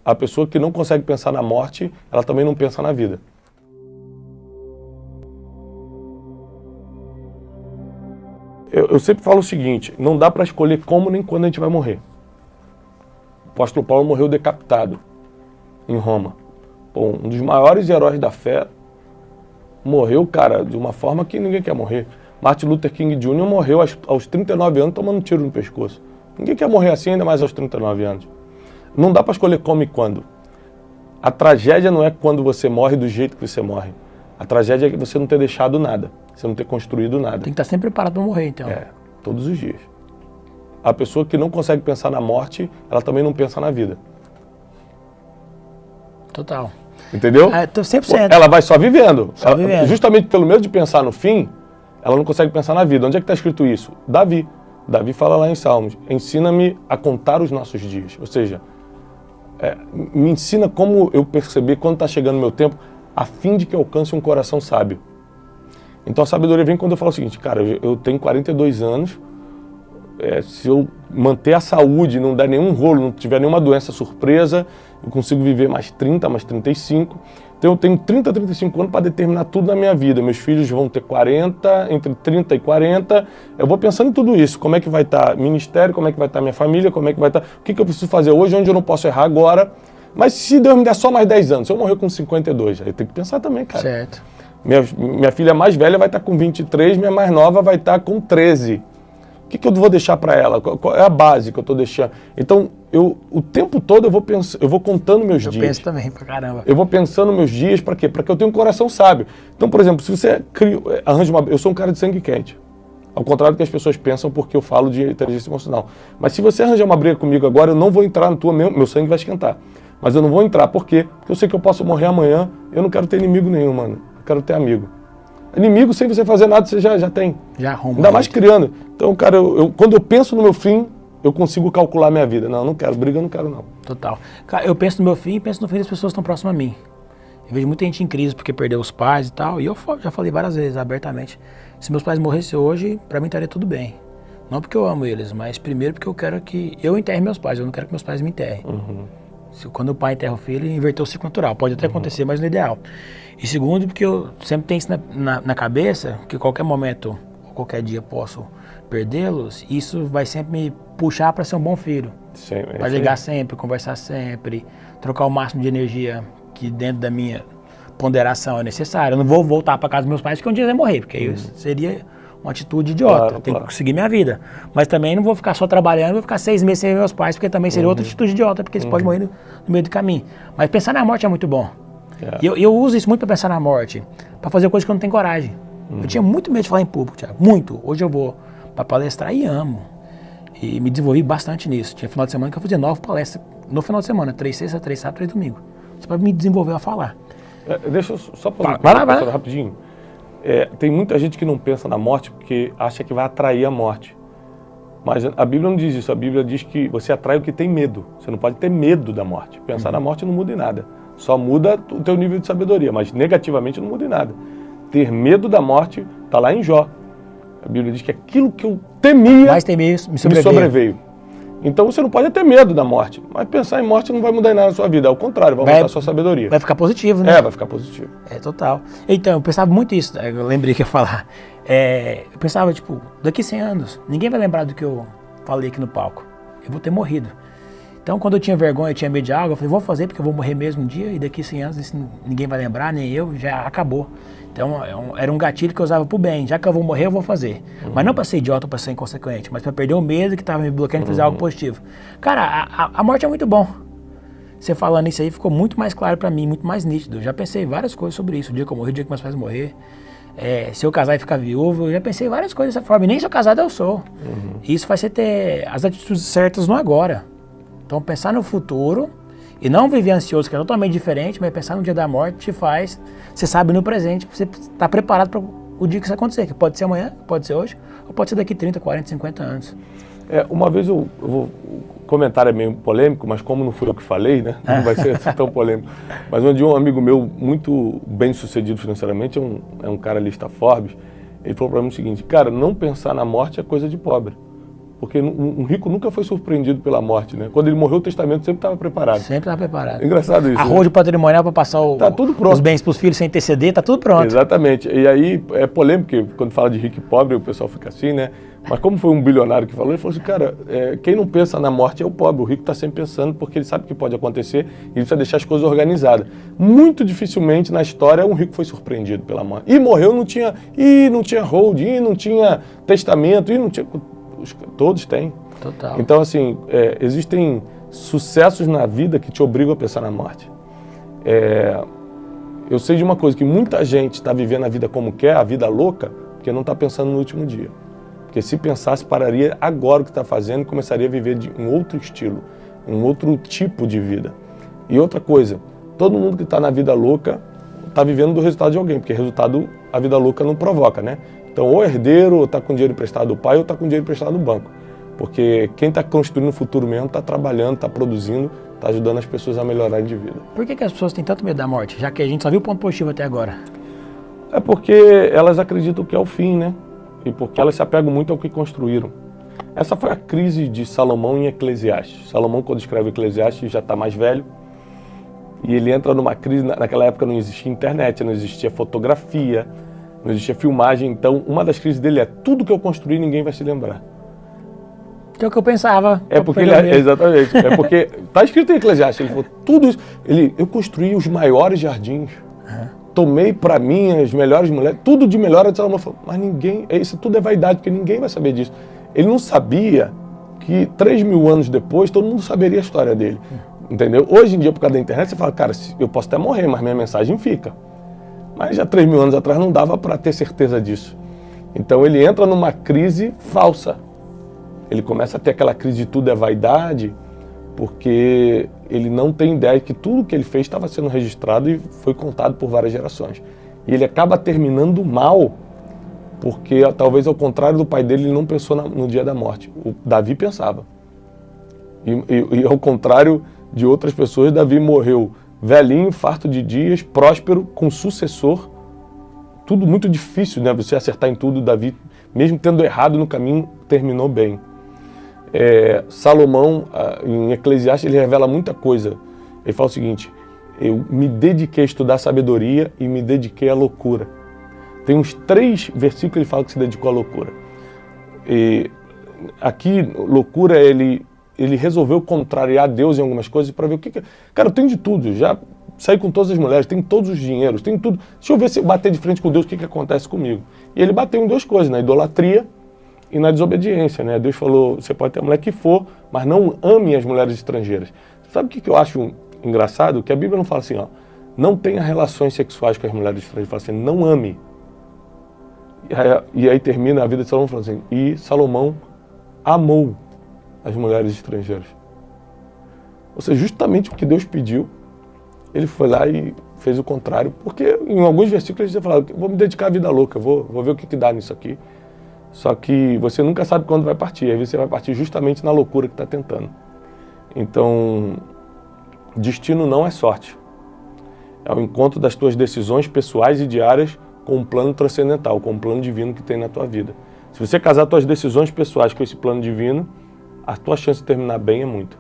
A pessoa que não consegue pensar na morte, ela também não pensa na vida. Eu sempre falo o seguinte, não dá para escolher como nem quando a gente vai morrer. O apóstolo Paulo morreu decapitado em Roma. Pô, um dos maiores heróis da fé morreu, cara, de uma forma que ninguém quer morrer. Martin Luther King Jr. morreu aos 39 anos tomando um tiro no pescoço. Ninguém quer morrer assim, ainda mais aos 39 anos. Não dá para escolher como e quando. A tragédia não é quando você morre do jeito que você morre. A tragédia é você não ter deixado nada, você não ter construído nada. Tem que estar sempre preparado para morrer, então. É, todos os dias. A pessoa que não consegue pensar na morte, ela também não pensa na vida. Total. Entendeu? É, 100%. Ela vai só vivendo. Só vivendo. Justamente pelo medo de pensar no fim, ela não consegue pensar na vida. Onde é que está escrito isso? Davi. Davi fala lá em Salmos, ensina-me a contar os nossos dias. Ou seja, me ensina como eu perceber quando está chegando o meu tempo, a fim de que eu alcance um coração sábio. Então a sabedoria vem quando eu falo o seguinte, cara, eu tenho 42 anos, se eu manter a saúde, não der nenhum rolo, não tiver nenhuma doença surpresa, eu consigo viver mais 30, mais 35. Então eu tenho 30, 35 anos para determinar tudo na minha vida. Meus filhos vão ter 40, entre 30 e 40. Eu vou pensando em tudo isso. Como é que vai estar ministério, como é que vai estar minha família, como é que vai estar... O que eu preciso fazer hoje, onde eu não posso errar agora. Mas se Deus me der só mais 10 anos, se eu morrer com 52, aí eu tenho que pensar também, cara. Certo. Minha filha mais velha vai estar com 23, minha mais nova vai estar com 13. O que eu vou deixar para ela? Qual é a base que eu estou deixando? Então, o tempo todo eu vou contando meus dias. Eu penso também, pra caramba. Eu vou pensando meus dias para quê? Para que eu tenha um coração sábio. Então, por exemplo, se você arranja uma... Eu sou um cara de sangue quente. Ao contrário do que as pessoas pensam, porque eu falo de inteligência emocional. Mas se você arranjar uma briga comigo agora, eu não vou entrar na tua... Meu sangue vai esquentar. Mas eu não vou entrar. Por quê? Porque eu sei que eu posso morrer amanhã. Eu não quero ter inimigo nenhum, mano. Eu quero ter amigo. Inimigo, sem você fazer nada, você já tem. Já arruma. Ainda mais criando. Então, cara, quando eu penso no meu fim, eu consigo calcular minha vida. Não quero. Briga, eu não quero, não. Total. Cara, eu penso no meu fim e penso no fim das pessoas que estão próximas a mim. Eu vejo muita gente em crise porque perdeu os pais e tal. E eu já falei várias vezes, abertamente. Se meus pais morressem hoje, pra mim estaria tudo bem. Não porque eu amo eles, mas primeiro porque eu quero que eu enterre meus pais. Eu não quero que meus pais me enterrem. Quando o pai enterra o filho, ele inverteu o ciclo natural. Pode até acontecer, mas não é ideal. E segundo, porque eu sempre tenho isso na cabeça, que qualquer momento, ou qualquer dia posso perdê-los, isso vai sempre me puxar para ser um bom filho. Para ligar sempre, conversar sempre, trocar o máximo de energia que dentro da minha ponderação é necessário. Eu não vou voltar para casa dos meus pais porque um dia eu vou morrer, porque aí seria uma atitude idiota. Tenho que seguir minha vida. Mas também não vou ficar só trabalhando, vou ficar 6 meses sem ver meus pais, porque também seria outra atitude idiota, porque eles podem morrer no meio do caminho. Mas pensar na morte é muito bom. E eu uso isso muito para pensar na morte, para fazer coisas que eu não tenho coragem. Eu tinha muito medo de falar em público, Thiago, muito. Hoje eu vou para palestrar e amo. E me desenvolvi bastante nisso. Tinha final de semana que eu fazia 9 palestras no final de semana, 3 sexta, 3 sábado, 3 domingo. Isso para me desenvolver a falar. Deixa eu só vai lá. Rapidinho. Tem muita gente que não pensa na morte porque acha que vai atrair a morte. Mas a Bíblia não diz isso. A Bíblia diz que você atrai o que tem medo. Você não pode ter medo da morte. Pensar na morte não muda em nada. Só muda o teu nível de sabedoria, mas negativamente não muda em nada. Ter medo da morte está lá em Jó. A Bíblia diz que aquilo que eu temia mais me sobreveio. Então você não pode ter medo da morte, mas pensar em morte não vai mudar em nada na sua vida. Ao contrário, vai aumentar a sua sabedoria. Vai ficar positivo, né? Vai ficar positivo. Total. Então, eu pensava muito isso, eu lembrei que ia falar. Eu pensava, tipo, daqui 100 anos, ninguém vai lembrar do que eu falei aqui no palco. Eu vou ter morrido. Então, quando eu tinha vergonha, eu tinha medo de algo, eu falei, vou fazer porque eu vou morrer mesmo um dia e daqui 100 anos isso ninguém vai lembrar, nem eu, já acabou. Então, era um gatilho que eu usava pro bem. Já que eu vou morrer, eu vou fazer. Mas não para ser idiota, para ser inconsequente, mas para perder o medo que estava me bloqueando de fazer algo positivo. Cara, a morte é muito bom. Você falando isso aí ficou muito mais claro para mim, muito mais nítido. Eu já pensei várias coisas sobre isso. O dia que eu morri, o dia que meus pais morrer. Se eu casar e ficar viúvo, eu já pensei várias coisas dessa forma. E nem se eu casado eu sou. Isso faz você ter as atitudes certas no agora. Então, pensar no futuro e não viver ansioso, que é totalmente diferente, mas pensar no dia da morte te faz, você sabe no presente, você está preparado para o dia que isso acontecer, que pode ser amanhã, pode ser hoje, ou pode ser daqui 30, 40, 50 anos. Uma vez o comentário é meio polêmico, mas como não fui eu que falei, né, não vai ser tão polêmico. Mas um dia um amigo meu, muito bem sucedido financeiramente, é um cara lista Forbes, ele falou para mim o seguinte, cara, não pensar na morte é coisa de pobre. Porque um rico nunca foi surpreendido pela morte, né? Quando ele morreu, o testamento sempre estava preparado. Sempre estava preparado. Engraçado isso. Arrojo patrimonial para passar tá tudo pronto. Os bens para os filhos sem interceder, tá tudo pronto. Exatamente. E aí é polêmico, porque quando fala de rico e pobre, o pessoal fica assim, né? Mas como foi um bilionário que falou, ele falou assim, cara, quem não pensa na morte é o pobre. O rico está sempre pensando porque ele sabe que pode acontecer e ele precisa deixar as coisas organizadas. Muito dificilmente na história um rico foi surpreendido pela morte. E morreu, não tinha hold, não tinha testamento, não tinha... Todos têm. Total. Então, assim, existem sucessos na vida que te obrigam a pensar na morte. Eu sei de uma coisa, que muita gente está vivendo a vida como quer, a vida louca, porque não está pensando no último dia. Porque se pensasse, pararia agora o que está fazendo e começaria a viver de um outro estilo, um outro tipo de vida. E outra coisa, todo mundo que está na vida louca está vivendo do resultado de alguém, porque resultado a vida louca não provoca, né? Então, ou herdeiro, ou está com dinheiro emprestado do pai, ou está com dinheiro emprestado do banco. Porque quem está construindo o futuro mesmo está trabalhando, está produzindo, está ajudando as pessoas a melhorarem de vida. Por que as pessoas têm tanto medo da morte, já que a gente só viu o ponto positivo até agora? É porque elas acreditam que é o fim, né? E porque elas se apegam muito ao que construíram. Essa foi a crise de Salomão em Eclesiastes. Salomão, quando escreve Eclesiastes, já está mais velho. E ele entra numa crise, naquela época não existia internet, não existia fotografia, não existia filmagem. Então, uma das crises dele é, tudo que eu construí, ninguém vai se lembrar. Que é o que eu pensava. Exatamente. É porque está escrito em Eclesiastes, ele falou, tudo isso. Eu construí os maiores jardins. Tomei para mim as melhores mulheres, tudo de melhor. A Salomão falou, mas ninguém, isso tudo é vaidade, porque ninguém vai saber disso. Ele não sabia que 3.000 anos depois, todo mundo saberia a história dele. Entendeu? Hoje em dia, por causa da internet, você fala, cara, eu posso até morrer, mas minha mensagem fica. Mas já 3.000 anos atrás não dava para ter certeza disso. Então ele entra numa crise falsa. Ele começa a ter aquela crise de tudo é vaidade, porque ele não tem ideia que tudo que ele fez estava sendo registrado e foi contado por várias gerações. E ele acaba terminando mal, porque talvez ao contrário do pai dele, ele não pensou no dia da morte. O Davi pensava. E ao contrário de outras pessoas, Davi morreu velhinho, farto de dias, próspero, com sucessor. Tudo muito difícil, né? Você acertar em tudo. Davi, mesmo tendo errado no caminho, terminou bem. Salomão, em Eclesiastes, ele revela muita coisa. Ele fala o seguinte, eu me dediquei a estudar sabedoria e me dediquei à loucura. Tem uns 3 versículos que ele fala que se dedicou à loucura. E aqui, loucura, ele resolveu contrariar Deus em algumas coisas para ver o que... Cara, eu tenho de tudo, já saí com todas as mulheres, tenho todos os dinheiros, tenho tudo. Deixa eu ver se eu bater de frente com Deus, o que acontece comigo. E ele bateu em 2 coisas, na idolatria e na desobediência, né? Deus falou, você pode ter a mulher que for, mas não ame as mulheres estrangeiras. Sabe o que eu acho engraçado? Que a Bíblia não fala assim, ó, não tenha relações sexuais com as mulheres estrangeiras, fala assim, não ame. E aí termina a vida de Salomão falando assim, e Salomão amou as mulheres estrangeiras. Ou seja, justamente o que Deus pediu, ele foi lá e fez o contrário, porque em alguns versículos ele fala, vou me dedicar à vida louca, vou ver o que dá nisso aqui. Só que você nunca sabe quando vai partir, aí você vai partir justamente na loucura que está tentando. Então, destino não é sorte. É o encontro das tuas decisões pessoais e diárias com um plano transcendental, com um plano divino que tem na tua vida. Se você casar tuas decisões pessoais com esse plano divino, a tua chance de terminar bem é muito.